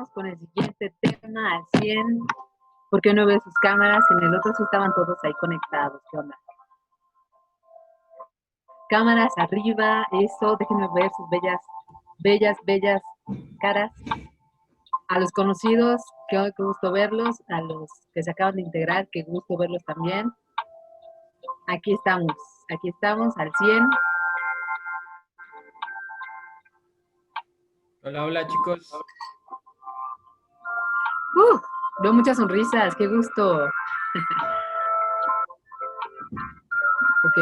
vamos con el siguiente tema al 100. ¿Por qué no veo sus cámaras? En el otro sí estaban todos ahí conectados. ¿Qué onda? Cámaras arriba, eso, déjenme ver sus bellas caras. A los conocidos, qué gusto verlos. A los que se acaban de integrar, qué gusto verlos también. Aquí estamos al 100. Hola, hola chicos. Veo muchas sonrisas, qué gusto. Ok.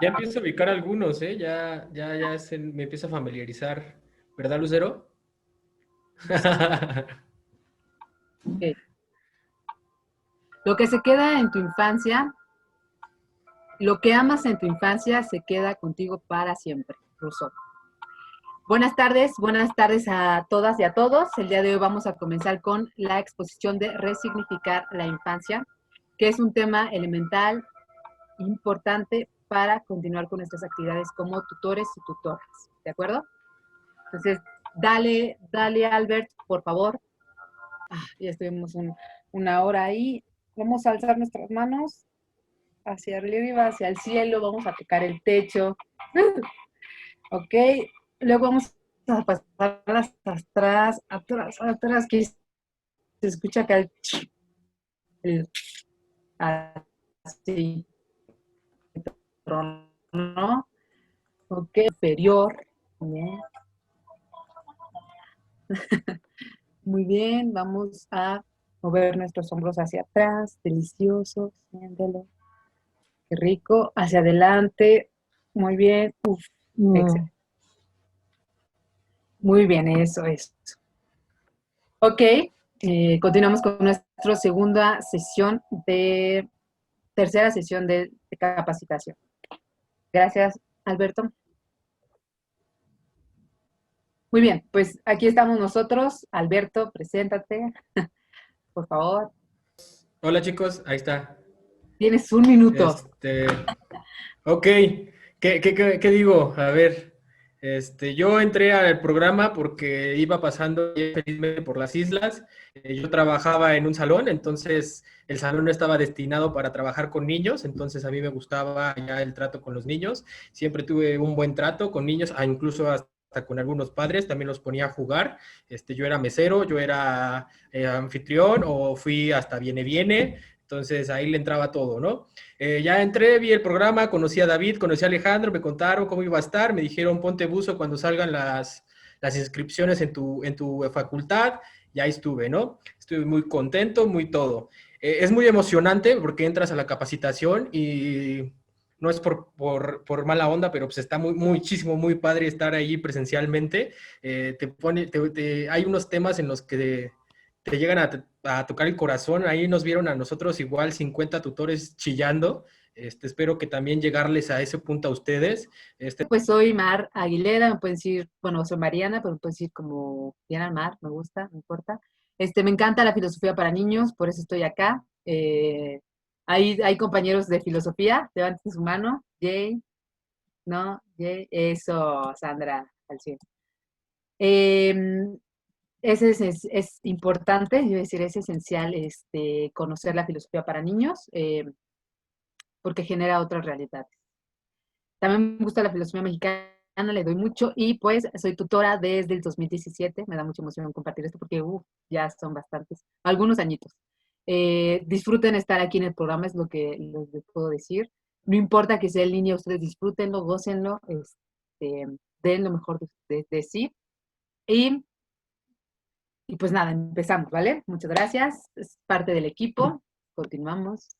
Ya empiezo a ubicar algunos, ¿eh? Me empiezo a familiarizar. ¿Verdad, Lucero? Okay. Lo que se queda en tu infancia, lo que amas en tu infancia se queda contigo para siempre, Rousseau. Buenas tardes a todas y a todos. El día de hoy vamos a comenzar con la exposición de resignificar la infancia, que es un tema elemental, importante para continuar con nuestras actividades como tutores y tutoras. ¿De acuerdo? Entonces, dale, Albert, por favor. Ya estuvimos una hora ahí. Vamos a alzar nuestras manos hacia arriba, hacia el cielo. Vamos a tocar el techo. Ok. Luego vamos a pasarlas atrás, que se escucha acá el así, ¿no? Ok, inferior. Bien. Muy bien, vamos a mover nuestros hombros hacia atrás, delicioso, siéntelo. Qué rico, hacia adelante, muy bien, excelente. Muy bien, eso es. Ok, continuamos con nuestra tercera sesión de capacitación. Gracias, Alberto. Muy bien, pues aquí estamos nosotros. Alberto, preséntate, por favor. Hola chicos, ahí está. Tienes un minuto. Ok, ¿qué digo? A ver, yo entré al programa porque iba pasando felizmente por las islas. Yo trabajaba en un salón, entonces el salón no estaba destinado para trabajar con niños, entonces a mí me gustaba ya el trato con los niños. Siempre tuve un buen trato con niños, incluso hasta con algunos padres, también los ponía a jugar. Yo era mesero, yo era anfitrión o fui hasta Viene. Entonces ahí le entraba todo, ¿no? Ya entré, vi el programa, conocí a David, conocí a Alejandro, me contaron cómo iba a estar, me dijeron ponte buzo cuando salgan las inscripciones en tu facultad, y ahí estuve, ¿no? Estuve muy contento, muy todo. Es muy emocionante porque entras a la capacitación y no es por mala onda, pero pues está muchísimo, muy padre estar ahí presencialmente. Hay unos temas en los que te llegan a tocar el corazón. Ahí nos vieron a nosotros igual 50 tutores chillando. Espero que también llegarles a ese punto a ustedes. Pues soy Mar Aguilera, me pueden decir, bueno, soy Mariana, pero me pueden decir como Diana Mar, me gusta, no importa. Me encanta la filosofía para niños, por eso estoy acá. Hay compañeros de filosofía, levanten su mano. Jay, ¿no? Jay, eso, Sandra, al 100. Ese es importante, yo voy a decir, es esencial conocer la filosofía para niños, porque genera otras realidades. También me gusta la filosofía mexicana, le doy mucho, y pues soy tutora desde el 2017, me da mucha emoción compartir esto porque ya son bastantes, algunos añitos. Disfruten estar aquí en el programa, es lo que les puedo decir. No importa que sea en línea, ustedes disfrútenlo, gócenlo, den lo mejor de sí. Y pues nada, empezamos, ¿vale? Muchas gracias. Es parte del equipo. Continuamos.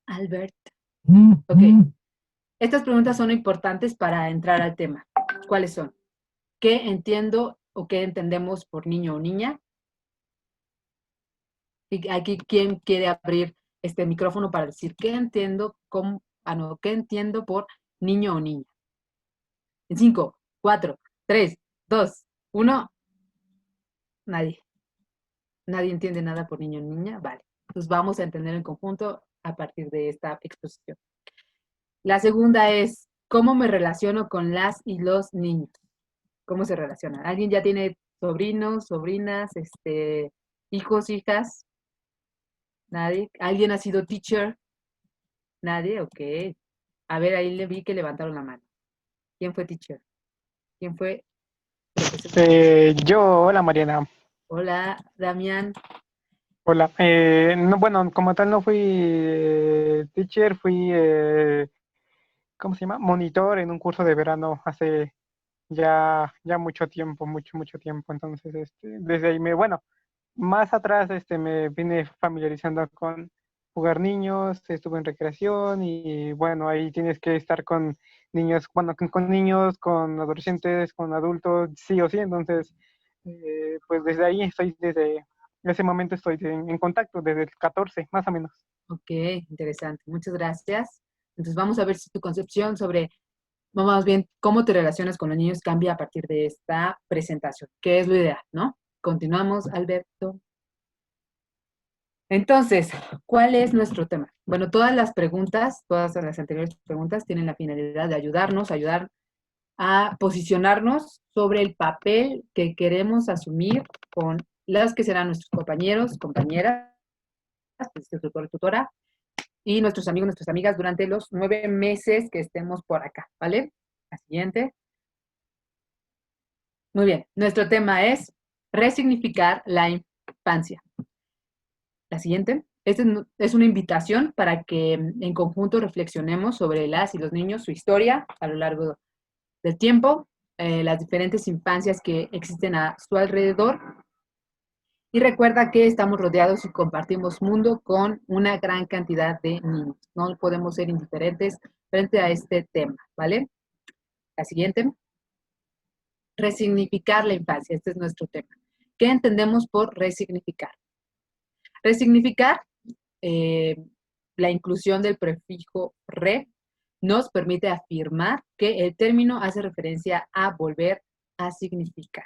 Albert. Ok. Estas preguntas son importantes para entrar al tema. ¿Cuáles son? ¿Qué entiendo o qué entendemos por niño o niña? Y aquí, ¿quién quiere abrir este micrófono para decir qué entiendo, qué entiendo por niño o niña? En 5, 4, 3, 2, 1. Nadie. Nadie entiende nada por niño o niña. Vale. Entonces vamos a entender en conjunto a partir de esta exposición. La segunda es, ¿cómo me relaciono con las y los niños? ¿Cómo se relacionan? ¿Alguien ya tiene sobrinos, sobrinas, hijos, hijas. ¿Nadie? ¿Alguien ha sido teacher? ¿Nadie? Ok. A ver, ahí le vi que levantaron la mano. ¿Quién fue teacher? ¿Quién fue profesor? Hola Mariana, Hola, Damián. hola. No, bueno, como tal no fui teacher, fui, ¿cómo se llama? Monitor en un curso de verano hace ya mucho tiempo, mucho tiempo. Entonces, desde ahí bueno, más atrás, me vine familiarizando con jugar niños, estuve en recreación y bueno, ahí tienes que estar con niños, bueno, con niños, con adolescentes, con adultos, sí o sí. Entonces, pues desde ahí desde ese momento estoy en contacto, desde el 14, más o menos. Ok, interesante. Muchas gracias. Entonces vamos a ver si tu concepción sobre, más bien, cómo te relacionas con los niños cambia a partir de esta presentación, que es lo ideal, ¿no? Continuamos, Alberto. Entonces, ¿cuál es nuestro tema? Bueno, todas las preguntas, todas las anteriores preguntas tienen la finalidad de ayudar a posicionarnos sobre el papel que queremos asumir con las que serán nuestros compañeros, compañeras, tutor, tutora, y nuestros amigos, nuestras amigas durante los 9 meses que estemos por acá, ¿vale? La siguiente. Muy bien, nuestro tema es resignificar la infancia. La siguiente. Esta es una invitación para que en conjunto reflexionemos sobre las y los niños, su historia a lo largo del tiempo, las diferentes infancias que existen a su alrededor. Y recuerda que estamos rodeados y compartimos mundo con una gran cantidad de niños. No podemos ser indiferentes frente a este tema, ¿vale? La siguiente. Resignificar la infancia. Este es nuestro tema. ¿Qué entendemos por resignificar? Resignificar, la inclusión del prefijo re, nos permite afirmar que el término hace referencia a volver a significar.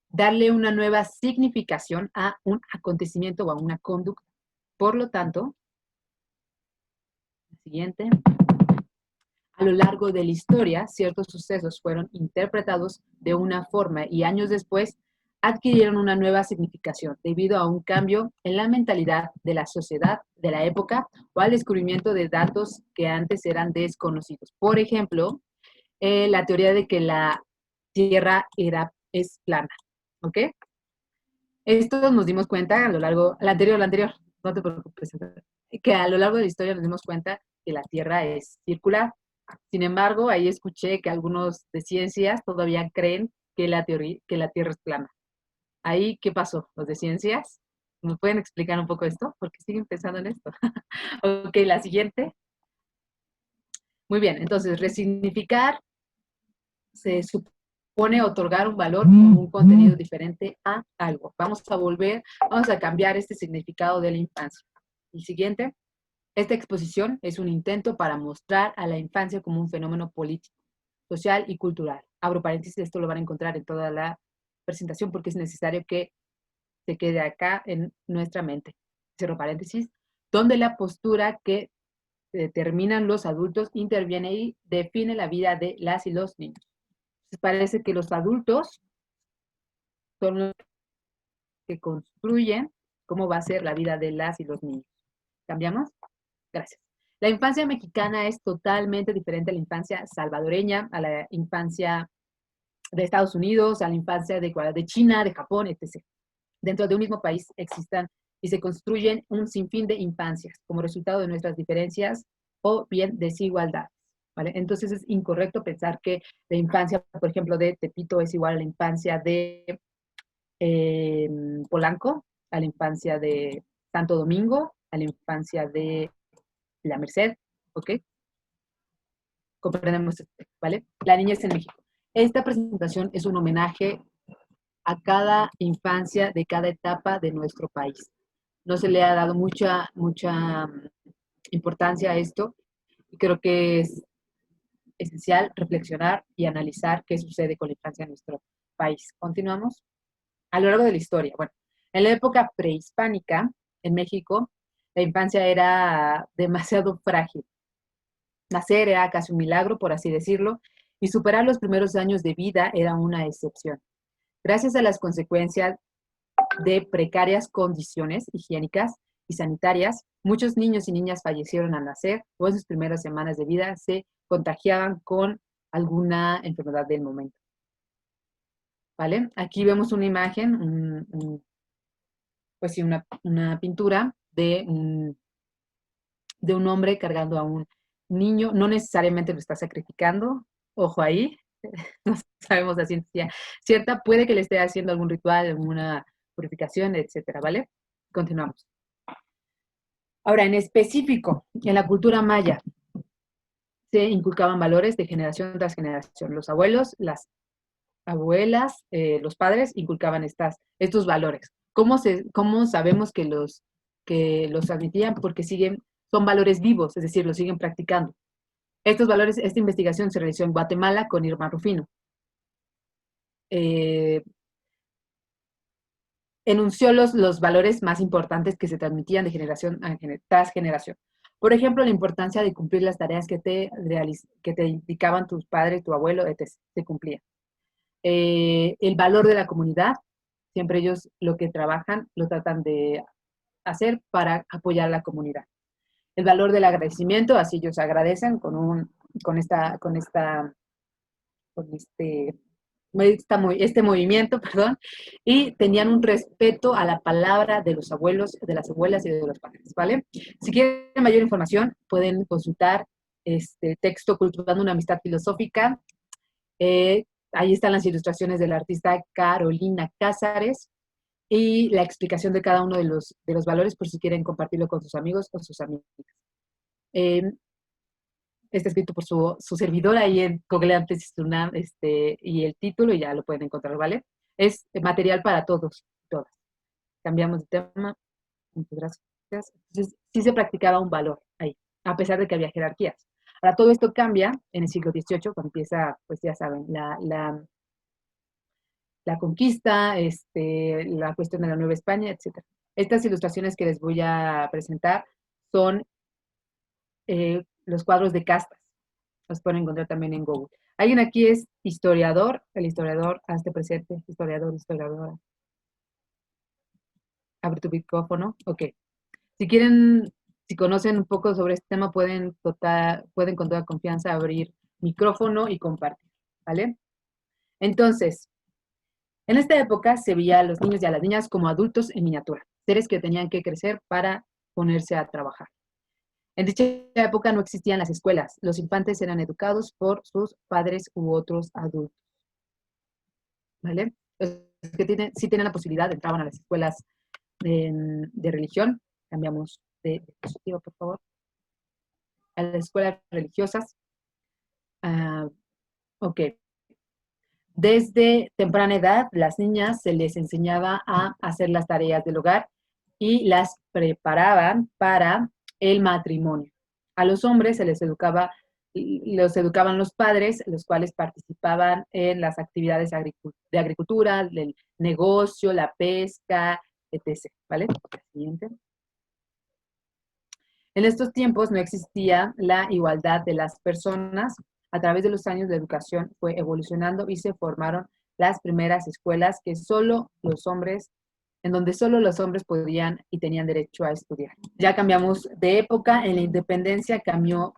Darle una nueva significación a un acontecimiento o a una conducta. Por lo tanto, la siguiente. A lo largo de la historia, ciertos sucesos fueron interpretados de una forma y años después adquirieron una nueva significación debido a un cambio en la mentalidad de la sociedad de la época o al descubrimiento de datos que antes eran desconocidos. Por ejemplo, la teoría de que la Tierra es plana, ¿ok? Esto nos dimos cuenta a lo largo, la anterior, no te preocupes, que a lo largo de la historia nos dimos cuenta que la Tierra es circular. Sin embargo, ahí escuché que algunos de ciencias todavía creen que que la Tierra es plana. Ahí, ¿qué pasó? ¿Los de ciencias? ¿Nos pueden explicar un poco esto? Porque siguen pensando en esto. Ok, la siguiente. Muy bien, entonces, resignificar se supone otorgar un valor o un contenido diferente a algo. Vamos a cambiar este significado de la infancia. El siguiente. Esta exposición es un intento para mostrar a la infancia como un fenómeno político, social y cultural. Abro paréntesis, esto lo van a encontrar en toda la presentación porque es necesario que se quede acá en nuestra mente. Cierro paréntesis, donde la postura que determinan los adultos interviene y define la vida de las y los niños. Entonces parece que los adultos son los que construyen cómo va a ser la vida de las y los niños. ¿Cambiamos? Gracias. La infancia mexicana es totalmente diferente a la infancia salvadoreña, a la infancia de Estados Unidos, a la infancia de China, de Japón, etc. Dentro de un mismo país existan y se construyen un sinfín de infancias como resultado de nuestras diferencias o bien desigualdades, ¿vale? Entonces es incorrecto pensar que la infancia, por ejemplo, de Tepito es igual a la infancia de Polanco, a la infancia de Santo Domingo, a la infancia de La Merced, ¿ok? Comprendemos esto, ¿vale? La niñez en México. Esta presentación es un homenaje a cada infancia de cada etapa de nuestro país. No se le ha dado mucha importancia a esto y creo que es esencial reflexionar y analizar qué sucede con la infancia en nuestro país. Continuamos. A lo largo de la historia, bueno, en la época prehispánica, en México, la infancia era demasiado frágil. Nacer era casi un milagro, por así decirlo, y superar los primeros años de vida era una excepción. Gracias a las consecuencias de precarias condiciones higiénicas y sanitarias, muchos niños y niñas fallecieron al nacer o en sus primeras semanas de vida se contagiaban con alguna enfermedad del momento. ¿Vale? Aquí vemos una imagen, pues sí, una pintura de un hombre cargando a un niño. No necesariamente lo está sacrificando, ojo ahí, no sabemos la ciencia cierta, puede que le esté haciendo algún ritual, alguna purificación, etcétera, ¿vale? Continuamos. Ahora, en específico, en la cultura maya se inculcaban valores de generación tras generación. Los abuelos, las abuelas, los padres inculcaban estos valores. ¿Cómo sabemos que los transmitían? Porque son valores vivos, es decir, los siguen practicando. Estos valores, esta investigación se realizó en Guatemala con Irma Rufino. Enunció los valores más importantes que se transmitían de generación tras generación. Por ejemplo, la importancia de cumplir las tareas que te indicaban tus padres, tu abuelo, etc. Se cumplía. El valor de la comunidad, siempre ellos lo que trabajan lo tratan de hacer para apoyar a la comunidad. El valor del agradecimiento, así ellos agradecen con este movimiento, perdón, y tenían un respeto a la palabra de los abuelos, de las abuelas y de los padres, ¿vale? Si quieren mayor información, pueden consultar este texto Cultivando una amistad filosófica. Ahí están las ilustraciones de la artista Carolina Cázares y la explicación de cada uno de los valores por si quieren compartirlo con sus amigos o sus amigas. Está escrito por su servidor ahí en Google Antes y el título y ya lo pueden encontrar, ¿vale? Es material para todos, todas. Cambiamos de tema. Muchas gracias. Entonces, sí se practicaba un valor ahí, a pesar de que había jerarquías. Ahora, todo esto cambia en el siglo XVIII, cuando empieza, pues ya saben, la conquista, la cuestión de la Nueva España, etc. Estas ilustraciones que les voy a presentar son los cuadros de castas. Los pueden encontrar también en Google. ¿Alguien aquí es historiador? El historiador, hazte presente. Historiador, historiadora. Abre tu micrófono. Ok. Si quieren, si conocen un poco sobre este tema, pueden con toda confianza abrir micrófono y compartir, ¿vale? Entonces, en esta época se veía a los niños y a las niñas como adultos en miniatura, seres que tenían que crecer para ponerse a trabajar. En dicha época no existían las escuelas, los infantes eran educados por sus padres u otros adultos, ¿vale? Los que sí tienen la posibilidad entraban a las escuelas de religión, cambiamos de diapositiva, por favor, a las escuelas religiosas. Ok. Desde temprana edad, las niñas se les enseñaba a hacer las tareas del hogar y las preparaban para el matrimonio. A los hombres los educaban los padres, los cuales participaban en las actividades de agricultura, del negocio, la pesca, etc. ¿Vale? Siguiente. En estos tiempos no existía la igualdad de las personas. A través de los años, la educación fue evolucionando y se formaron las primeras escuelas en donde solo los hombres podían y tenían derecho a estudiar. Ya cambiamos de época, en la independencia cambió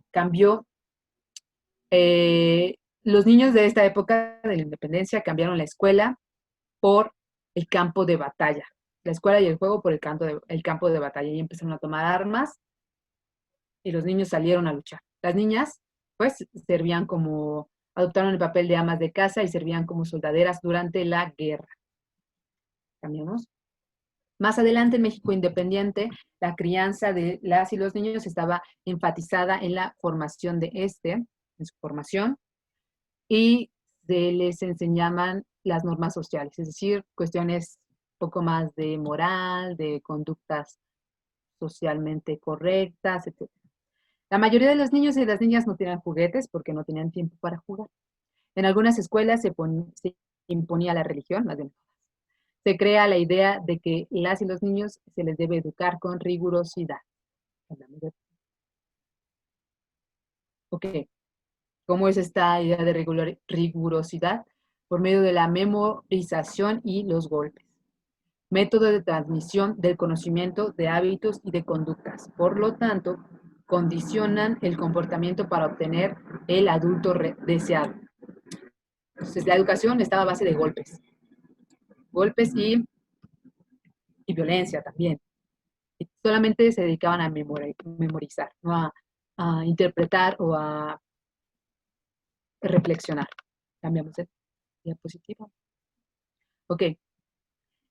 los niños de esta época de la independencia cambiaron la escuela por el campo de batalla. La escuela y el juego por el campo de batalla. Y empezaron a tomar armas y los niños salieron a luchar. Las niñas, pues, adoptaron el papel de amas de casa y servían como soldaderas durante la guerra. Cambiamos. Más adelante, en México independiente, la crianza de las y los niños estaba enfatizada en la formación en su formación, y se les enseñaban las normas sociales, es decir, cuestiones un poco más de moral, de conductas socialmente correctas, etc. La mayoría de los niños y las niñas no tenían juguetes porque no tenían tiempo para jugar. En algunas escuelas se imponía la religión, más bien. Se crea la idea de que las y los niños se les debe educar con rigurosidad. Ok. ¿Cómo es esta idea de rigurosidad? por medio de la memorización y los golpes. Método de transmisión del conocimiento de hábitos y de conductas. Por lo tanto, condicionan el comportamiento para obtener el adulto deseado. Entonces, la educación estaba a base de golpes. Golpes y violencia también. Y solamente se dedicaban a memorizar, no a interpretar o a reflexionar. Cambiamos de diapositiva. Ok.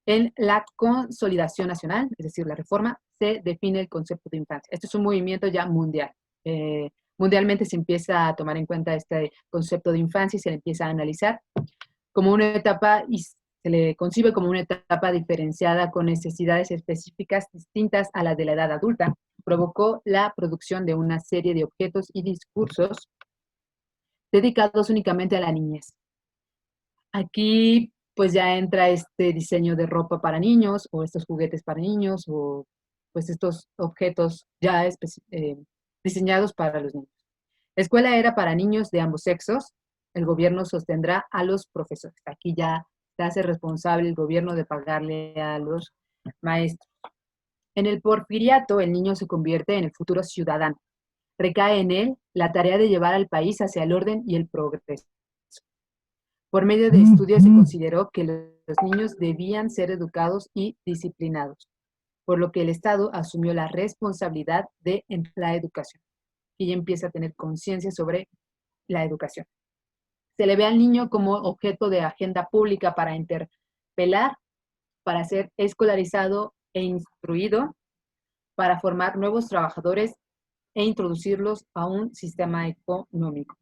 En la consolidación nacional, es decir, la reforma, se define el concepto de infancia. Esto es un movimiento ya mundial. Mundialmente se empieza a tomar en cuenta este concepto de infancia y se le empieza a analizar como una etapa y se le concibe como una etapa diferenciada con necesidades específicas distintas a las de la edad adulta. Provocó la producción de una serie de objetos y discursos dedicados únicamente a la niñez. Aquí pues ya entra este diseño de ropa para niños o estos juguetes para niños o pues estos objetos ya diseñados para los niños. La escuela era para niños de ambos sexos. El gobierno sostendrá a los profesores. Aquí ya se hace responsable el gobierno de pagarle a los maestros. En el porfiriato, el niño se convierte en el futuro ciudadano. Recae en él la tarea de llevar al país hacia el orden y el progreso. Por medio de estudios se consideró que los niños debían ser educados y disciplinados, por lo que el Estado asumió la responsabilidad de la educación. Y ya empieza a tener conciencia sobre la educación. Se le ve al niño como objeto de agenda pública para interpelar, para ser escolarizado e instruido, para formar nuevos trabajadores e introducirlos a un sistema económico.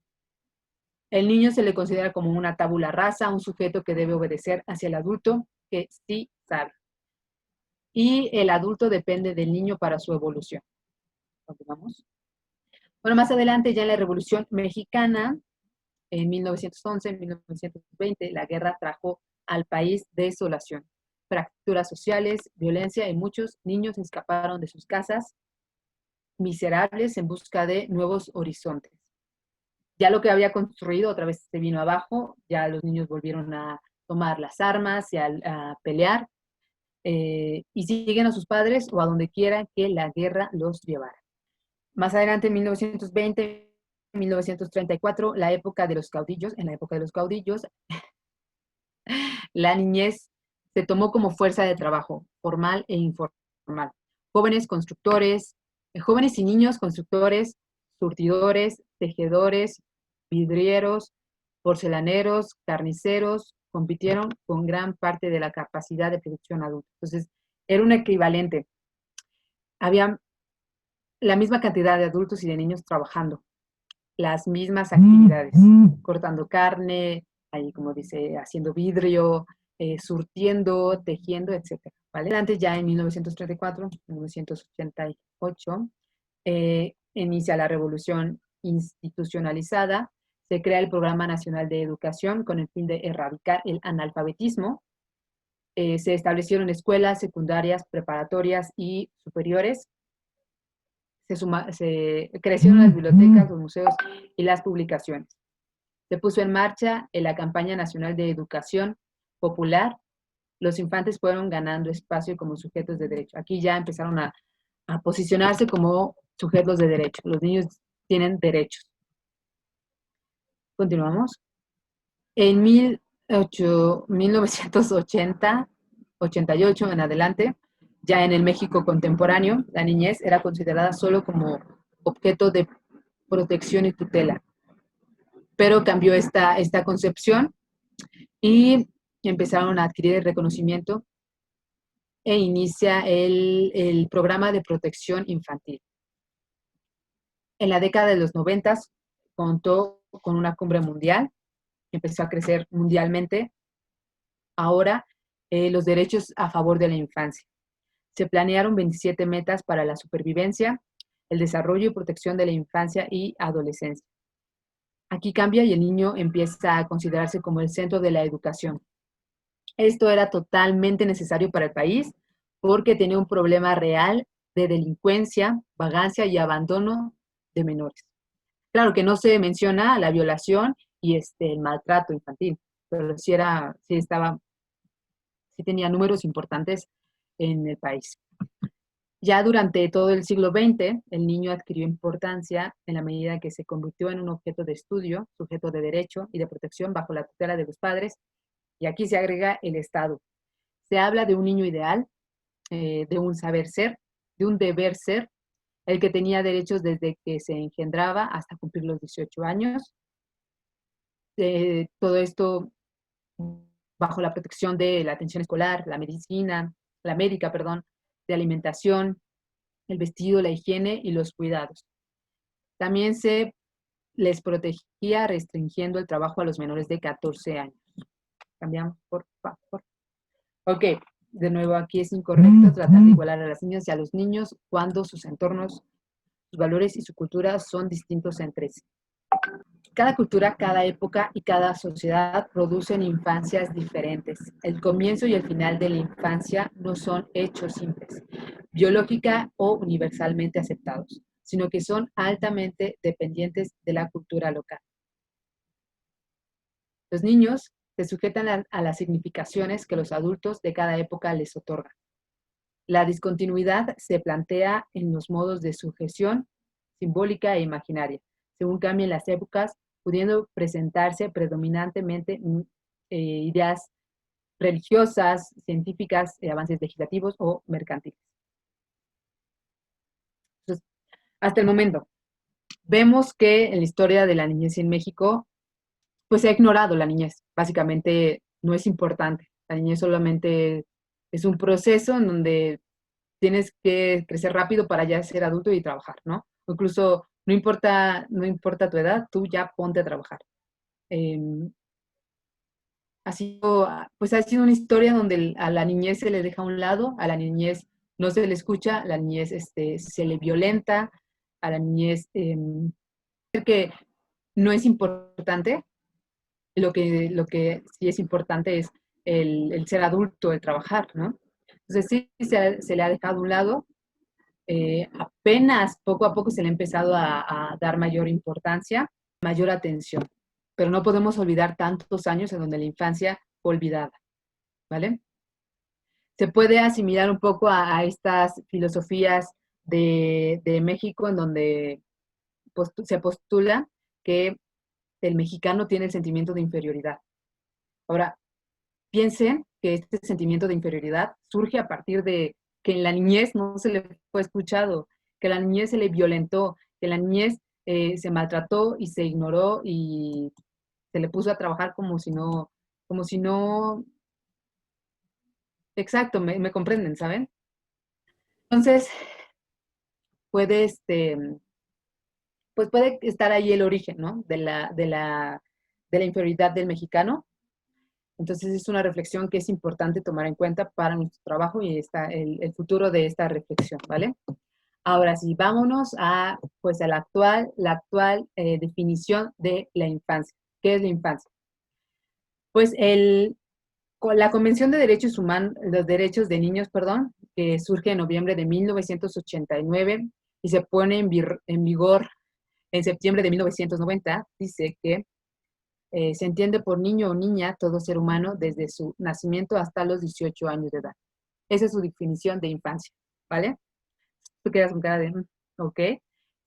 El niño se le considera como una tabula rasa, un sujeto que debe obedecer hacia el adulto que sí sabe. Y el adulto depende del niño para su evolución. Continuamos. Bueno, más adelante, ya en la Revolución Mexicana, en 1911, en 1920, la guerra trajo al país desolación, fracturas sociales, violencia, y muchos niños escaparon de sus casas miserables en busca de nuevos horizontes. Ya lo que había construido otra vez se vino abajo, ya los niños volvieron a tomar las armas y a pelear, y siguen a sus padres o a donde quieran que la guerra los llevara. Más adelante, en 1920, 1934, la época de los caudillos, en la época de los caudillos, la niñez se tomó como fuerza de trabajo, formal e informal. Jóvenes constructores, jóvenes y niños constructores, surtidores, tejedores, vidrieros, porcelaneros, carniceros, compitieron con gran parte de la capacidad de producción adulta. Entonces, era un equivalente. Había la misma cantidad de adultos y de niños trabajando, las mismas actividades, cortando carne, ahí como dice, haciendo vidrio, surtiendo, tejiendo, etc. ¿Vale? Antes, ya en 1934, 1988, inicia la revolución institucionalizada, se crea el Programa Nacional de Educación con el fin de erradicar el analfabetismo. Se establecieron escuelas secundarias, preparatorias y superiores. Se crecieron las bibliotecas, los museos y las publicaciones. Se puso en marcha la campaña nacional de educación popular. Los infantes fueron ganando espacio como sujetos de derecho. Aquí ya empezaron a posicionarse como sujetos de derecho. Los niños tienen derechos. Continuamos. En 1980, 88 en adelante, ya en el México contemporáneo, la niñez era considerada solo como objeto de protección y tutela. Pero cambió esta concepción y empezaron a adquirir el reconocimiento e inicia el programa de protección infantil. En la década de los 90 contó con una cumbre mundial, empezó a crecer mundialmente. Ahora, los derechos a favor de la infancia. Se planearon 27 metas para la supervivencia, el desarrollo y protección de la infancia y adolescencia. Aquí cambia y el niño empieza a considerarse como el centro de la educación. Esto era totalmente necesario para el país porque tenía un problema real de delincuencia, vagancia y abandono de menores. Claro que no se menciona la violación y el maltrato infantil, pero sí tenía números importantes en el país. Ya durante todo el siglo XX, el niño adquirió importancia en la medida que se convirtió en un objeto de estudio, sujeto de derecho y de protección bajo la tutela de los padres, y aquí se agrega el Estado. Se habla de un niño ideal, de un saber ser, de un deber ser, el que tenía derechos desde que se engendraba hasta cumplir los 18 años. Todo esto bajo la protección de la atención escolar, la médica, perdón, de alimentación, el vestido, la higiene y los cuidados. También se les protegía restringiendo el trabajo a los menores de 14 años. Cambiamos, por favor. Ok, de nuevo aquí es incorrecto tratar de igualar a las niñas y a los niños cuando sus entornos, sus valores y su cultura son distintos entre sí. Cada cultura, cada época y cada sociedad producen infancias diferentes. El comienzo y el final de la infancia no son hechos simples, biológica o universalmente aceptados, sino que son altamente dependientes de la cultura local. Los niños se sujetan a las significaciones que los adultos de cada época les otorgan. La discontinuidad se plantea en los modos de sujeción simbólica e imaginaria, según cambien las épocas, pudiendo presentarse predominantemente ideas religiosas, científicas, avances legislativos o mercantiles. Entonces, hasta el momento, vemos que en la historia de la niñez en México, pues se ha ignorado la niñez. Básicamente no es importante. La niñez solamente es un proceso en donde tienes que crecer rápido para ya ser adulto y trabajar, ¿no? O incluso no importa tu edad, tú ya ponte a trabajar. Ha sido una historia donde a la niñez se le deja a un lado, a la niñez no se le escucha, a la niñez se le violenta, a la niñez que no es importante. Lo que sí es importante es el ser adulto, el trabajar, ¿no? Entonces sí se le ha dejado a un lado. Apenas poco a poco se le ha empezado a dar mayor importancia, mayor atención, pero no podemos olvidar tantos años en donde la infancia fue olvidada, ¿vale? Se puede asimilar un poco a estas filosofías de México en donde se postula que el mexicano tiene el sentimiento de inferioridad. Ahora, piensen que este sentimiento de inferioridad surge a partir de que en la niñez no se le fue escuchado, que la niñez se le violentó, que la niñez se maltrató y se ignoró y se le puso a trabajar como si no, exacto, me comprenden, ¿saben? Entonces, puede, pues puede estar ahí el origen, ¿no? De la inferioridad del mexicano. Entonces es una reflexión que es importante tomar en cuenta para nuestro trabajo y el futuro de esta reflexión, ¿vale? Ahora sí, vámonos a la actual definición de la infancia. ¿Qué es la infancia? Pues la Convención de Derechos Humanos, los Derechos de Niños, perdón, que surge en noviembre de 1989 y se pone en vigor en septiembre de 1990, dice que se entiende por niño o niña todo ser humano desde su nacimiento hasta los 18 años de edad. Esa es su definición de infancia, ¿vale? Tú quedas con cara de, ok.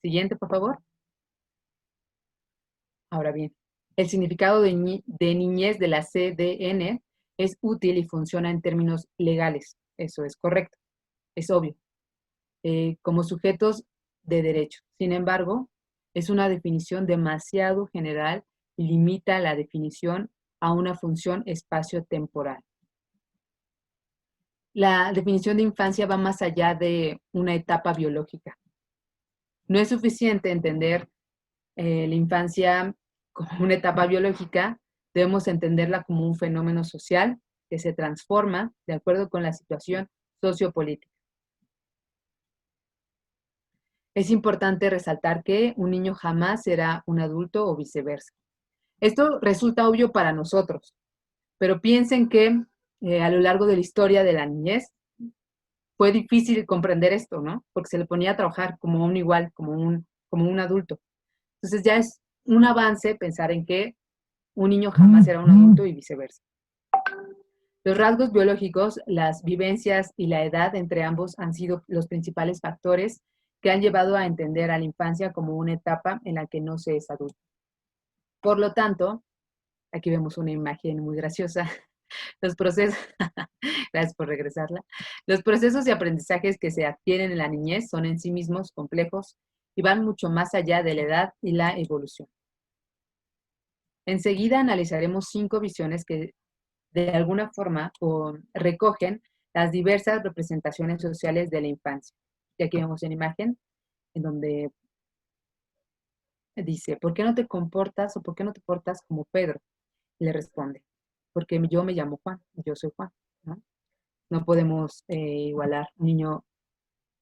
Siguiente, por favor. Ahora bien, el significado de niñez de la CDN es útil y funciona en términos legales. Eso es correcto, es obvio. Como sujetos de derecho. Sin embargo, es una definición demasiado general y limita la definición a una función espacio-temporal. La definición de infancia va más allá de una etapa biológica. No es suficiente entender la infancia como una etapa biológica, debemos entenderla como un fenómeno social que se transforma de acuerdo con la situación sociopolítica. Es importante resaltar que un niño jamás será un adulto o viceversa. Esto resulta obvio para nosotros, pero piensen que a lo largo de la historia de la niñez fue difícil comprender esto, ¿no? Porque se le ponía a trabajar como un igual, como un adulto. Entonces ya es un avance pensar en que Un niño jamás será un adulto y viceversa. Los rasgos biológicos, las vivencias y la edad entre ambos han sido los principales factores que han llevado a entender a la infancia como una etapa en la que no se es adulto. Por lo tanto, aquí vemos una imagen muy graciosa. Los procesos, gracias por regresarla. Los procesos y aprendizajes que se adquieren en la niñez son en sí mismos complejos y van mucho más allá de la edad y la evolución. Enseguida analizaremos 5 visiones que de alguna forma recogen las diversas representaciones sociales de la infancia. Y aquí vemos una imagen en donde dice, ¿por qué no te comportas o por qué no te portas como Pedro? Y le responde, porque yo me llamo Juan, yo soy Juan, ¿no? No podemos igualar un niño,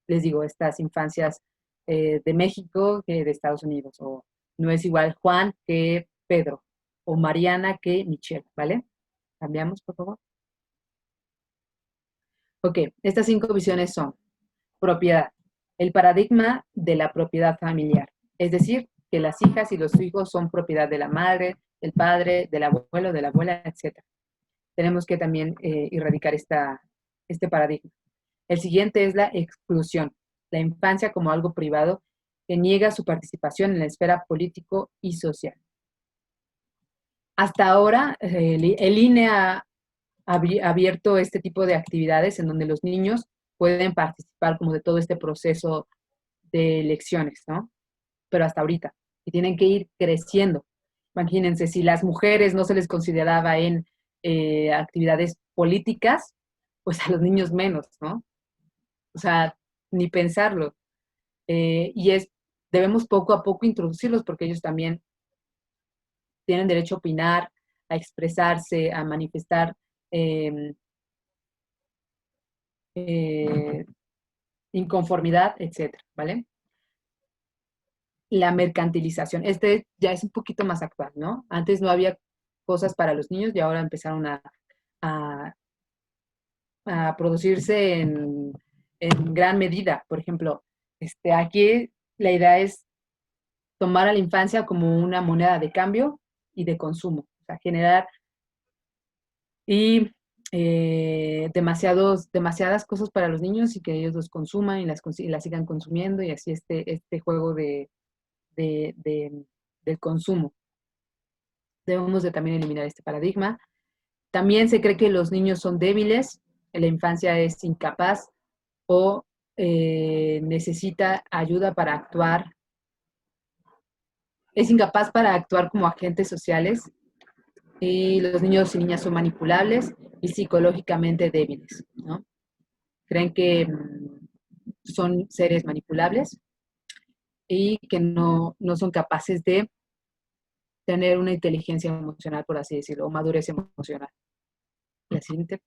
les digo, estas infancias de México que de Estados Unidos, o no es igual Juan que Pedro, o Mariana que Michelle, ¿vale? Cambiamos, por favor. Ok, estas 5 visiones son propiedad, el paradigma de la propiedad familiar, es decir, que las hijas y los hijos son propiedad de la madre, del padre, del abuelo, de la abuela, etc. Tenemos que también erradicar este paradigma. El siguiente es la exclusión, la infancia como algo privado que niega su participación en la esfera político y social. Hasta ahora, el INE ha abierto este tipo de actividades en donde los niños pueden participar como de todo este proceso de elecciones, ¿no? Pero hasta ahorita, y tienen que ir creciendo. Imagínense, si las mujeres no se les consideraba en actividades políticas, pues a los niños menos, ¿no? O sea, ni pensarlo. Debemos poco a poco introducirlos porque ellos también tienen derecho a opinar, a expresarse, a manifestar inconformidad, etcétera, ¿vale? La mercantilización. Este ya es un poquito más actual, ¿no? Antes no había cosas para los niños y ahora empezaron a producirse en gran medida. Por ejemplo, aquí la idea es tomar a la infancia como una moneda de cambio y de consumo, o sea, generar y demasiadas cosas para los niños y que ellos los consuman y las sigan consumiendo y así este juego del consumo. Debemos de también eliminar este paradigma. También se cree que los niños son débiles, la infancia es incapaz o necesita ayuda para actuar, es incapaz para actuar como agentes sociales y los niños y niñas son manipulables y psicológicamente débiles, ¿no? Creen que son seres manipulables y que no son capaces de tener una inteligencia emocional, por así decirlo, o madurez emocional. La siguiente.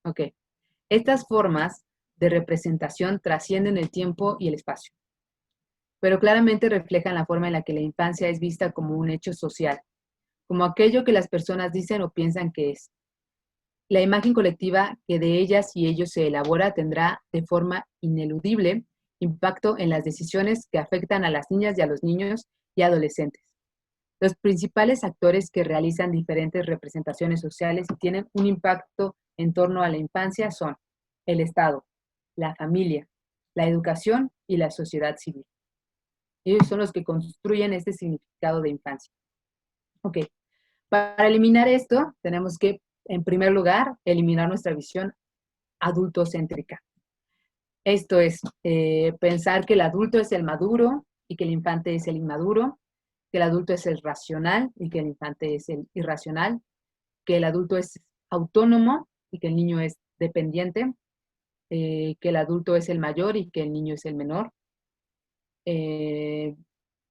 Ok. Estas formas de representación trascienden el tiempo y el espacio, pero claramente reflejan la forma en la que la infancia es vista como un hecho social, como aquello que las personas dicen o piensan que es. La imagen colectiva que de ellas y ellos se elabora tendrá de forma ineludible impacto en las decisiones que afectan a las niñas y a los niños y adolescentes. Los principales actores que realizan diferentes representaciones sociales y tienen un impacto en torno a la infancia son el Estado, la familia, la educación y la sociedad civil. Ellos son los que construyen este significado de infancia. Ok, para eliminar esto, tenemos que, en primer lugar, eliminar nuestra visión adultocéntrica. Esto es, pensar que el adulto es el maduro y que el infante es el inmaduro, que el adulto es el racional y que el infante es el irracional, que el adulto es autónomo y que el niño es dependiente, que el adulto es el mayor y que el niño es el menor,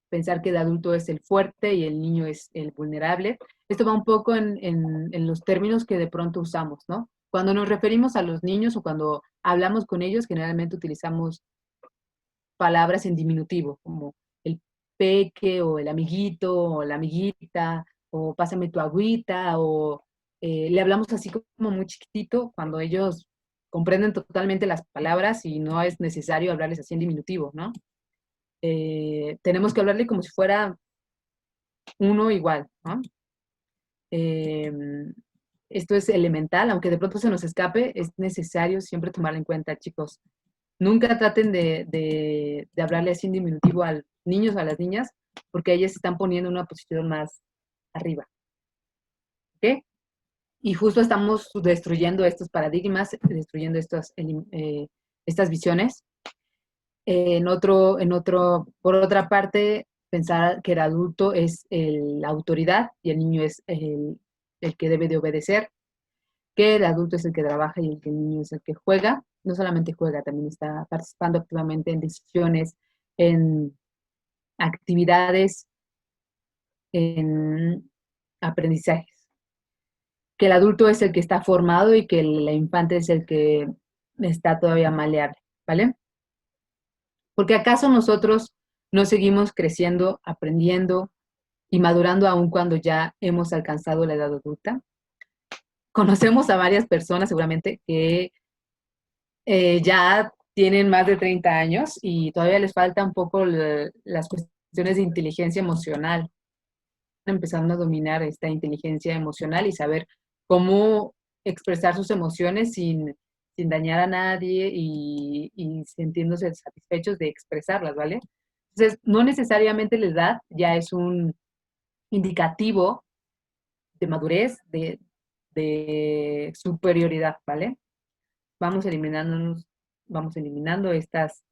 pensar que el adulto es el fuerte y el niño es el vulnerable. Esto va un poco en los términos que de pronto usamos, ¿no? Cuando nos referimos a los niños o cuando hablamos con ellos, generalmente utilizamos palabras en diminutivo, como el peque o el amiguito o la amiguita, o pásame tu agüita, o le hablamos así como muy chiquitito cuando ellos comprenden totalmente las palabras y no es necesario hablarles así en diminutivo, ¿no? Tenemos que hablarle como si fuera uno igual, ¿no? Esto es elemental, aunque de pronto se nos escape, es necesario siempre tomarlo en cuenta, chicos. Nunca traten de hablarle así en diminutivo a los niños o a las niñas, porque ellas se están poniendo en una posición más arriba. ¿Ok? Y justo estamos destruyendo estos paradigmas, destruyendo estas visiones. Por otra parte, pensar que el adulto es la autoridad y el niño es el que debe de obedecer, que el adulto es el que trabaja y el niño es el que juega. No solamente juega, también está participando activamente en decisiones, en actividades, en aprendizajes. Que el adulto es el que está formado y que el infante es el que está todavía maleable, ¿vale? Porque ¿acaso nosotros no seguimos creciendo, aprendiendo y madurando aún cuando ya hemos alcanzado la edad adulta? Conocemos a varias personas seguramente que ya tienen más de 30 años y todavía les falta un poco las cuestiones de inteligencia emocional. Empezando a dominar esta inteligencia emocional y saber cómo expresar sus emociones sin dañar a nadie y sintiéndose satisfechos de expresarlas, ¿vale? Entonces, no necesariamente la edad ya es un indicativo de madurez, de superioridad, ¿vale? Vamos eliminando estas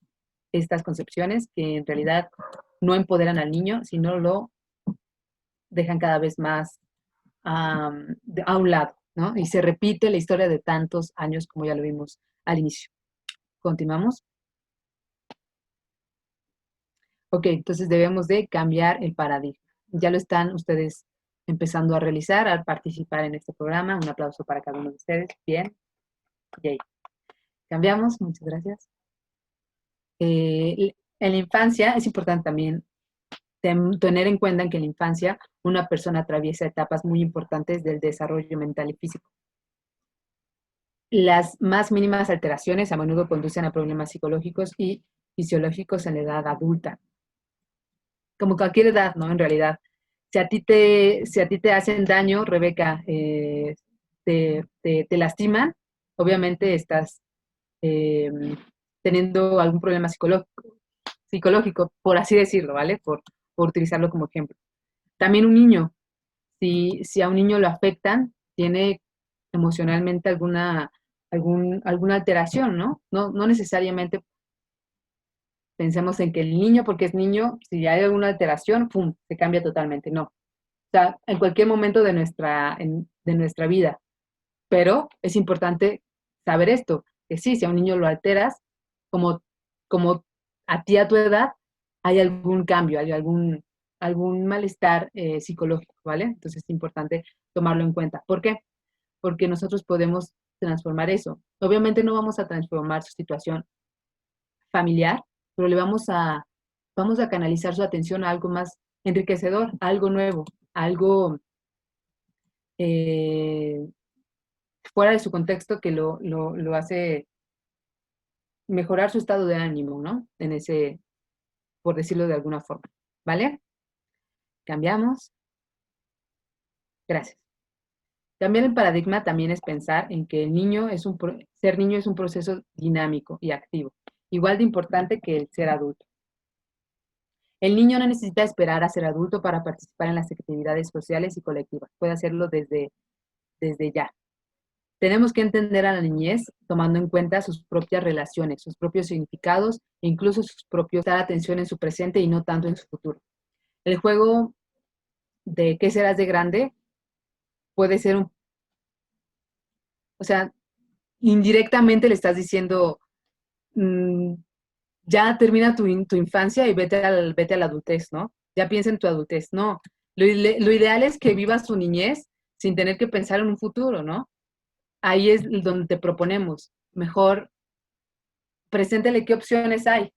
concepciones que en realidad no empoderan al niño, sino lo dejan cada vez más a un lado, ¿no? Y se repite la historia de tantos años como ya lo vimos al inicio. Continuamos. Ok, entonces debemos de cambiar el paradigma. Ya lo están ustedes empezando a realizar, a participar en este programa. Un aplauso para cada uno de ustedes. Bien. Yay. Cambiamos, muchas gracias. En la infancia es importante también tener en cuenta que en la infancia una persona atraviesa etapas muy importantes del desarrollo mental y físico. Las más mínimas alteraciones a menudo conducen a problemas psicológicos y fisiológicos en la edad adulta. Como cualquier edad, ¿no? En realidad. Si a ti te hacen daño, Rebeca, te lastiman, obviamente estás teniendo algún problema psicológico, por así decirlo, ¿vale? Por utilizarlo como ejemplo. También un niño, si a un niño lo afectan, tiene emocionalmente alguna alteración, ¿no? No necesariamente pensemos en que el niño, porque es niño, si hay alguna alteración, ¡pum!, se cambia totalmente. No. O sea, en cualquier momento de nuestra vida. Pero es importante saber esto, que sí, si a un niño lo alteras, como a ti a tu edad, hay algún cambio, hay algún malestar psicológico, ¿vale? Entonces es importante tomarlo en cuenta. ¿Por qué? Porque nosotros podemos transformar eso. Obviamente no vamos a transformar su situación familiar, pero vamos a canalizar su atención a algo más enriquecedor, a algo nuevo, a algo fuera de su contexto que lo hace mejorar su estado de ánimo, ¿no? Por decirlo de alguna forma, ¿vale? Cambiamos. Gracias. También el paradigma también es pensar en que ser niño es un proceso dinámico y activo, igual de importante que el ser adulto. El niño no necesita esperar a ser adulto para participar en las actividades sociales y colectivas. Puede hacerlo desde ya. Tenemos que entender a la niñez tomando en cuenta sus propias relaciones, sus propios significados e incluso dar atención en su presente y no tanto en su futuro. El juego de ¿qué serás de grande? Puede ser o sea, indirectamente le estás diciendo, ya termina tu infancia y vete a la adultez, ¿no? Ya piensa en tu adultez. No, lo ideal es que vivas tu niñez sin tener que pensar en un futuro, ¿no? Ahí es donde te proponemos. Mejor, preséntele qué opciones hay,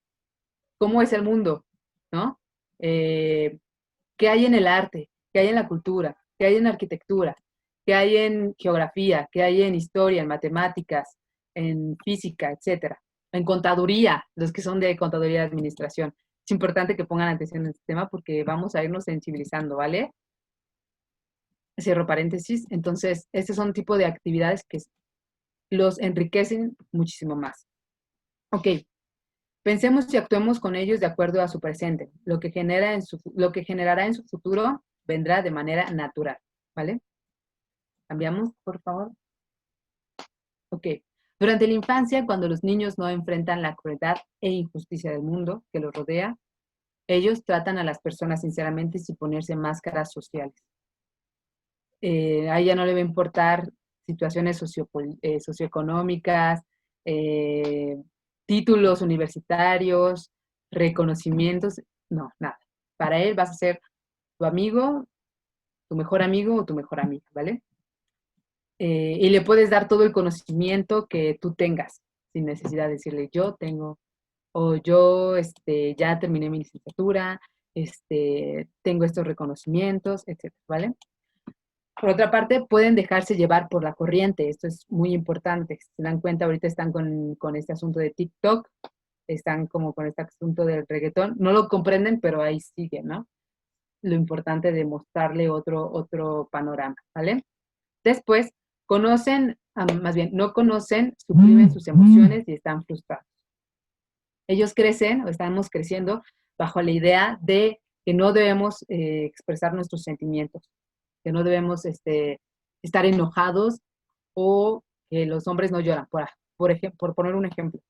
cómo es el mundo, ¿no? ¿Qué hay en el arte? ¿Qué hay en la cultura? ¿Qué hay en arquitectura? ¿Qué hay en geografía? ¿Qué hay en historia, en matemáticas, en física, etcétera? En contaduría, los que son de contaduría de administración. Es importante que pongan atención en este tema porque vamos a irnos sensibilizando, ¿vale? Cierro paréntesis. Entonces, estos son tipo de actividades que los enriquecen muchísimo más. Ok, pensemos y actuemos con ellos de acuerdo a su presente. Lo que generará en su futuro vendrá de manera natural, ¿vale? ¿Cambiamos, por favor? Ok. Durante la infancia, cuando los niños no enfrentan la crueldad e injusticia del mundo que los rodea, ellos tratan a las personas sinceramente sin ponerse máscaras sociales. A ella no le va a importar situaciones socioeconómicas, eh, títulos universitarios, reconocimientos, no, nada. Para él vas a ser tu amigo, tu mejor amigo o tu mejor amiga, ¿vale? Y le puedes dar todo el conocimiento que tú tengas, sin necesidad de decirle yo tengo, o yo ya terminé mi licenciatura, tengo estos reconocimientos, etcétera, ¿vale? Por otra parte, pueden dejarse llevar por la corriente, esto es muy importante. Si se dan cuenta, ahorita están con este asunto de TikTok, están como con este asunto del reggaetón, no lo comprenden, pero ahí siguen, ¿no? Lo importante de mostrarle otro panorama, ¿vale? Después, más bien, no conocen, suprimen sus emociones y están frustrados. Ellos crecen o estamos creciendo bajo la idea de que no debemos expresar nuestros sentimientos, que no debemos estar enojados o que los hombres no lloran, por poner un ejemplo.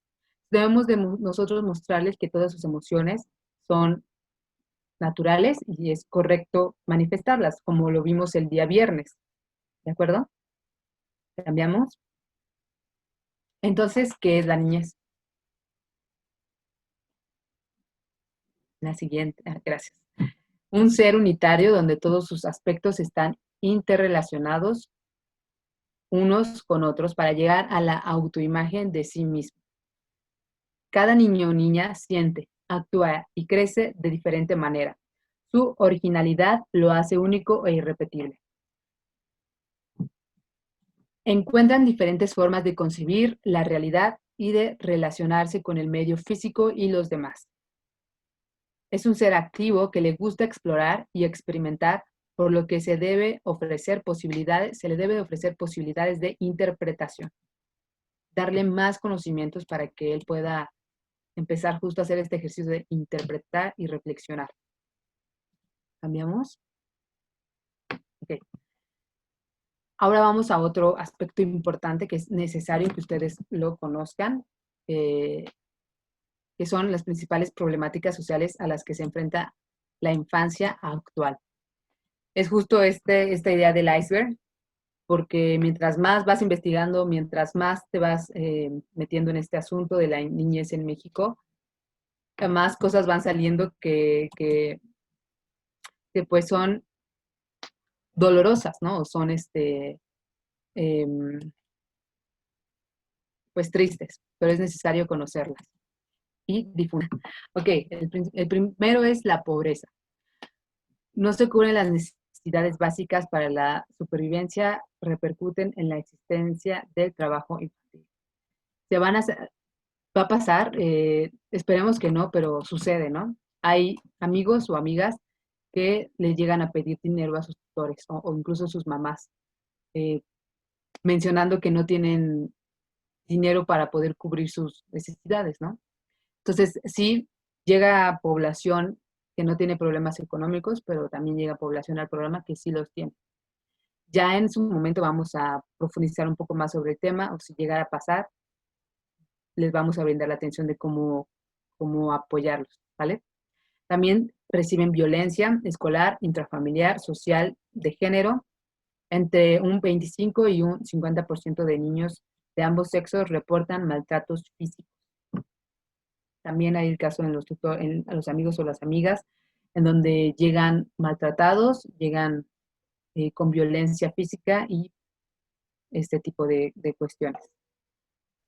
Debemos de nosotros mostrarles que todas sus emociones son naturales y es correcto manifestarlas, como lo vimos el día viernes. ¿De acuerdo? ¿Cambiamos? Entonces, ¿qué es la niñez? La siguiente, gracias. Un ser unitario donde todos sus aspectos están interrelacionados unos con otros para llegar a la autoimagen de sí mismo. Cada niño o niña siente, actúa y crece de diferente manera. Su originalidad lo hace único e irrepetible. Encuentran diferentes formas de concebir la realidad y de relacionarse con el medio físico y los demás. Es un ser activo que le gusta explorar y experimentar, por lo que se le debe ofrecer posibilidades de interpretación. Darle más conocimientos para que él pueda empezar justo a hacer este ejercicio de interpretar y reflexionar. ¿Cambiamos? Ok. Ahora vamos a otro aspecto importante que es necesario que ustedes lo conozcan, que son las principales problemáticas sociales a las que se enfrenta la infancia actual. Es justo esta idea del iceberg, porque mientras más vas investigando, mientras más te vas metiendo en este asunto de la niñez en México, más cosas van saliendo que pues son dolorosas, ¿no? O son pues tristes, pero es necesario conocerlas y difundir. Ok, el primero es la pobreza. No se cubren las necesidades básicas para la supervivencia, repercuten en la existencia del trabajo infantil. Va a pasar, esperemos que no, pero sucede, ¿no? Hay amigos o amigas que les llegan a pedir dinero a sus tutores o incluso a sus mamás, mencionando que no tienen dinero para poder cubrir sus necesidades, ¿no? Entonces, sí, llega población que no tiene problemas económicos, pero también llega población al programa que sí los tiene. Ya en su momento vamos a profundizar un poco más sobre el tema, o si llegara a pasar, les vamos a brindar la atención de cómo apoyarlos, ¿vale? También reciben violencia escolar, intrafamiliar, social, de género. Entre un 25 y un 50% de niños de ambos sexos reportan maltratos físicos. También hay el caso en los amigos o las amigas, en donde llegan maltratados, llegan con violencia física y este tipo de cuestiones.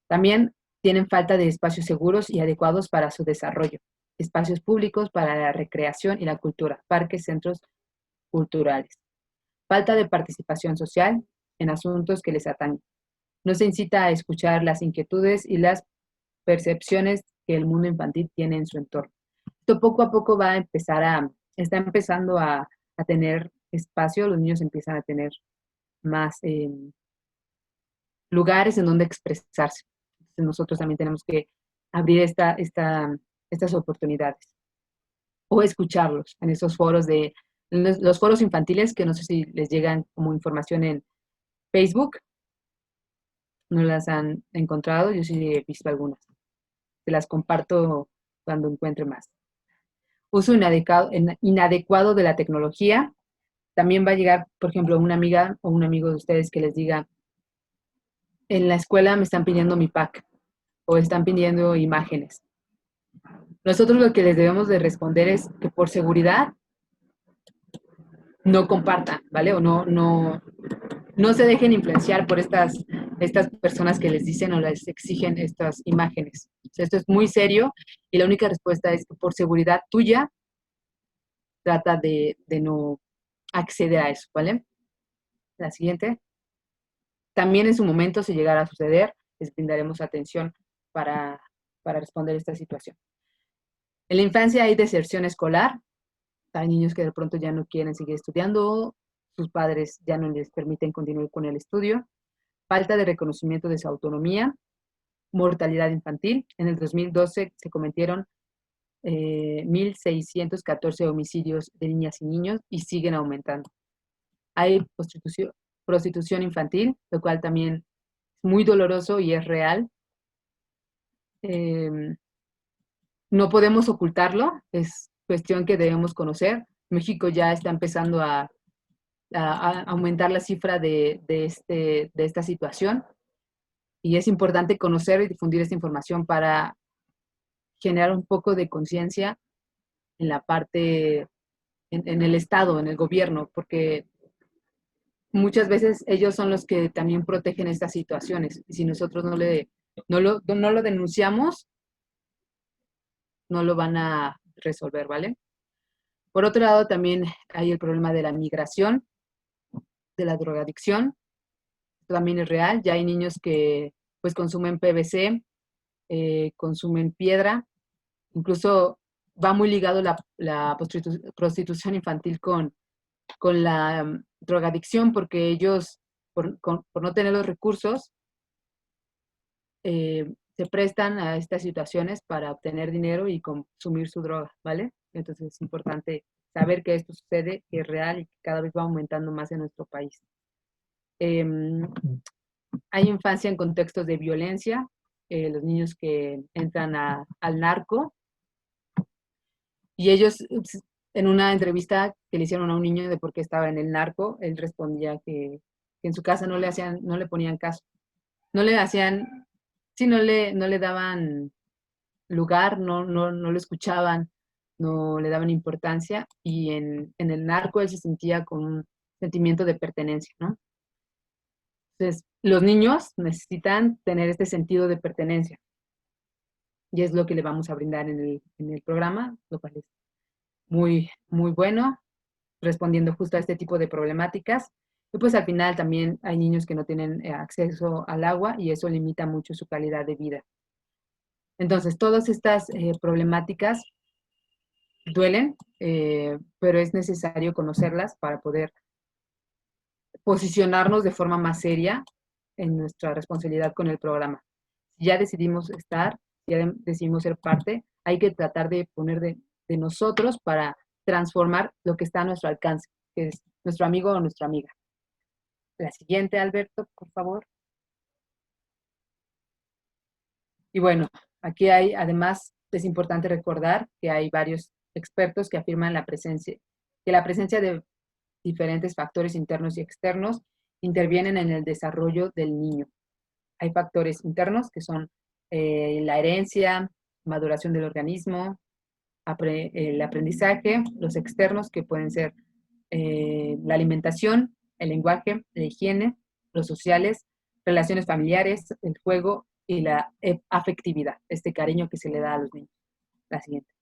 También tienen falta de espacios seguros y adecuados para su desarrollo, espacios públicos para la recreación y la cultura, parques, centros culturales. Falta de participación social en asuntos que les atañen. No se incita a escuchar las inquietudes y las percepciones que el mundo infantil tiene en su entorno. Esto poco a poco está empezando a tener espacio, los niños empiezan a tener más lugares en donde expresarse. Entonces nosotros también tenemos que abrir estas oportunidades o escucharlos en esos foros los foros infantiles, que no sé si les llegan como información en Facebook, no las han encontrado, yo sí he visto algunas. Te las comparto cuando encuentre más. Uso inadecuado de la tecnología. También va a llegar, por ejemplo, una amiga o un amigo de ustedes que les diga, en la escuela me están pidiendo mi pack o están pidiendo imágenes. Nosotros lo que les debemos de responder es que por seguridad no compartan, ¿vale? O no se dejen influenciar por estas personas que les dicen o les exigen estas imágenes. O sea, esto es muy serio y la única respuesta es que por seguridad tuya trata de no acceder a eso, ¿vale? La siguiente. También en su momento, si llegara a suceder, les brindaremos atención para responder esta situación. En la infancia hay deserción escolar. Hay niños que de pronto ya no quieren seguir estudiando, sus padres ya no les permiten continuar con el estudio. Falta de reconocimiento de su autonomía. Mortalidad infantil. En el 2012 se cometieron 1.614 homicidios de niñas y niños y siguen aumentando. Hay prostitución infantil, lo cual también es muy doloroso y es real. No podemos ocultarlo, es cuestión que debemos conocer. México ya está empezando a aumentar la cifra de esta situación y es importante conocer y difundir esta información para generar un poco de conciencia en la parte, en el Estado, en el gobierno, porque muchas veces ellos son los que también protegen estas situaciones. Y si nosotros no lo denunciamos, no lo van a resolver, ¿vale? Por otro lado, también hay el problema de la migración, de la drogadicción. Esto también es real. Ya hay niños que pues consumen PVC, consumen piedra. Incluso va muy ligado la prostitución infantil con la drogadicción, porque ellos, por no tener los recursos, se prestan a estas situaciones para obtener dinero y consumir su droga, ¿vale? Entonces es importante saber que esto sucede, que es real y que cada vez va aumentando más en nuestro país. Hay infancia en contextos de violencia, los niños que entran al narco, y ellos, en una entrevista que le hicieron a un niño de por qué estaba en el narco, él respondía que en su casa no le ponían caso, no le hacían, sí, no le daban lugar, no lo escuchaban, no le daban importancia, y en el narco él se sentía con un sentimiento de pertenencia, ¿no? Entonces, los niños necesitan tener este sentido de pertenencia, y es lo que le vamos a brindar en el programa, lo cual es muy, muy bueno, respondiendo justo a este tipo de problemáticas. Y pues al final también hay niños que no tienen acceso al agua y eso limita mucho su calidad de vida. Entonces, todas estas problemáticas duelen, pero es necesario conocerlas para poder posicionarnos de forma más seria en nuestra responsabilidad con el programa. Si ya decidimos estar, ya decidimos ser parte, hay que tratar de poner de nosotros para transformar lo que está a nuestro alcance, que es nuestro amigo o nuestra amiga. La siguiente, Alberto, por favor. Y bueno, aquí hay, además, es importante recordar que hay varios expertos que afirman que la presencia de diferentes factores internos y externos intervienen en el desarrollo del niño. Hay factores internos que son la herencia, maduración del organismo, el aprendizaje, los externos que pueden ser la alimentación, el lenguaje, la higiene, los sociales, relaciones familiares, el juego y la afectividad, este cariño que se le da a los niños. La siguiente.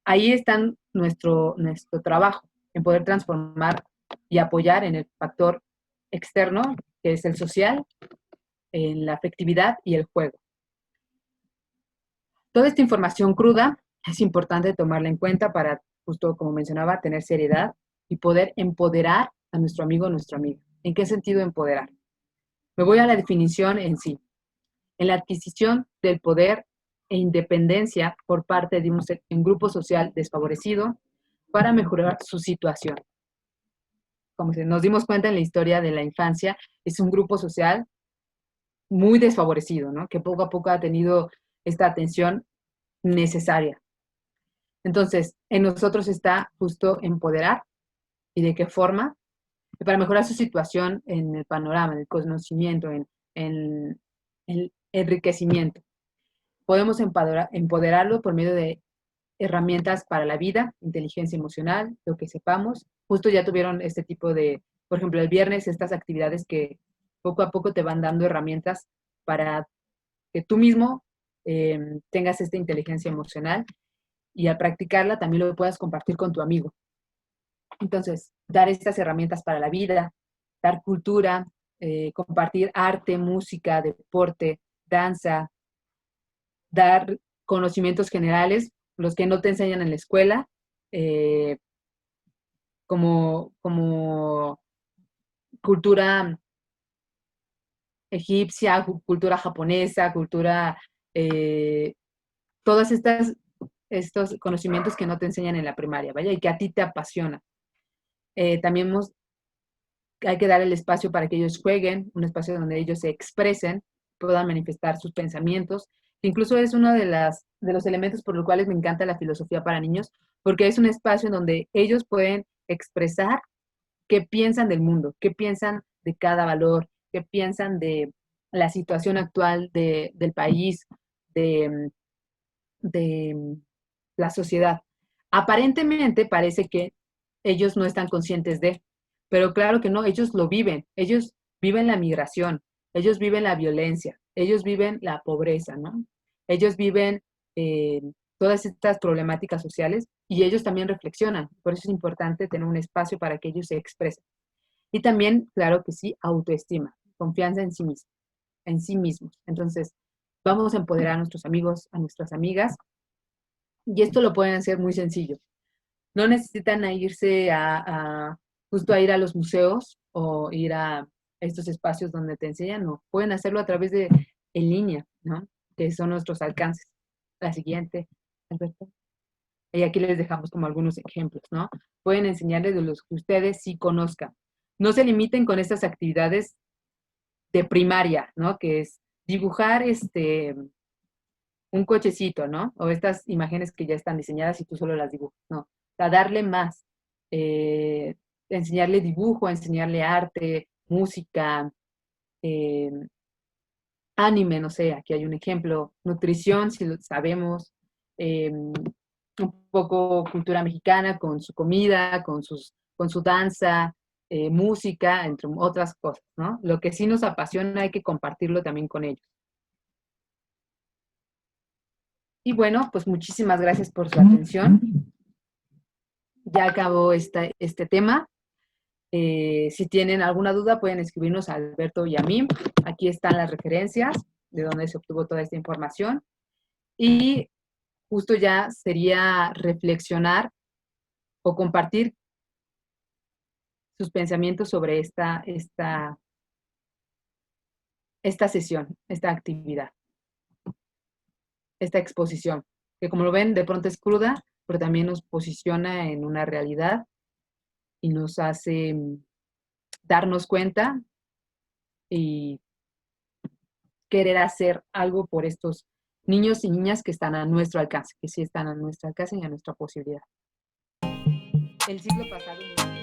Ahí está nuestro trabajo, en poder transformar y apoyar en el factor externo, que es el social, en la afectividad y el juego. Toda esta información cruda es importante tomarla en cuenta para, justo como mencionaba, tener seriedad y poder empoderar a nuestro amigo o nuestra amiga. ¿En qué sentido empoderar? Me voy a la definición en sí. En la adquisición del poder e independencia por parte de un grupo social desfavorecido para mejorar su situación. Como nos dimos cuenta en la historia de la infancia, es un grupo social muy desfavorecido, ¿no? Que poco a poco ha tenido esta atención necesaria. Entonces, en nosotros está justo empoderar. ¿Y de qué forma? Para mejorar su situación en el panorama, en el conocimiento, en el enriquecimiento. Podemos empoderarlo por medio de herramientas para la vida, inteligencia emocional, lo que sepamos. Justo ya tuvieron este tipo de, por ejemplo, el viernes, estas actividades que poco a poco te van dando herramientas para que tú mismo tengas esta inteligencia emocional y al practicarla también lo puedas compartir con tu amigo. Entonces, dar estas herramientas para la vida, dar cultura, compartir arte, música, deporte, danza, dar conocimientos generales, los que no te enseñan en la escuela, como cultura egipcia, cultura japonesa, cultura, todas estos conocimientos que no te enseñan en la primaria, ¿vaya? Y que a ti te apasiona. También hay que dar el espacio para que ellos jueguen, un espacio donde ellos se expresen, puedan manifestar sus pensamientos. Incluso es uno de los elementos por los cuales me encanta la filosofía para niños, porque es un espacio en donde ellos pueden expresar qué piensan del mundo, qué piensan de cada valor, qué piensan de la situación actual del país, de la sociedad. Aparentemente parece que ellos no están conscientes de, pero claro que no, ellos lo viven, ellos viven la migración, ellos viven la violencia, ellos viven la pobreza, ¿no? Ellos viven todas estas problemáticas sociales y ellos también reflexionan, por eso es importante tener un espacio para que ellos se expresen. Y también, claro que sí, autoestima, confianza en sí mismos. Entonces, vamos a empoderar a nuestros amigos, a nuestras amigas, y esto lo pueden hacer muy sencillo. No necesitan irse justo a ir a los museos o ir a estos espacios donde te enseñan, no. Pueden hacerlo a través de en línea, ¿no? Que son nuestros alcances. La siguiente, Alberto. Y aquí les dejamos como algunos ejemplos, ¿no? Pueden enseñarles de los que ustedes sí conozcan. No se limiten con estas actividades de primaria, ¿no? Que es dibujar un cochecito, ¿no? O estas imágenes que ya están diseñadas y tú solo las dibujas, no. O sea, darle más, enseñarle dibujo, enseñarle arte, música, anime, no sé, aquí hay un ejemplo, nutrición, si lo sabemos, un poco cultura mexicana con su comida, con su danza, música, entre otras cosas, ¿no? Lo que sí nos apasiona hay que compartirlo también con ellos. Y bueno, pues muchísimas gracias por su atención. Ya acabó este tema. Si tienen alguna duda, pueden escribirnos a Alberto y a mí. Aquí están las referencias de donde se obtuvo toda esta información. Y justo ya sería reflexionar o compartir sus pensamientos sobre esta sesión, esta actividad, esta exposición, que como lo ven, de pronto es cruda, pero también nos posiciona en una realidad y nos hace darnos cuenta y querer hacer algo por estos niños y niñas que están a nuestro alcance, que sí están a nuestro alcance y a nuestra posibilidad. El siglo pasado...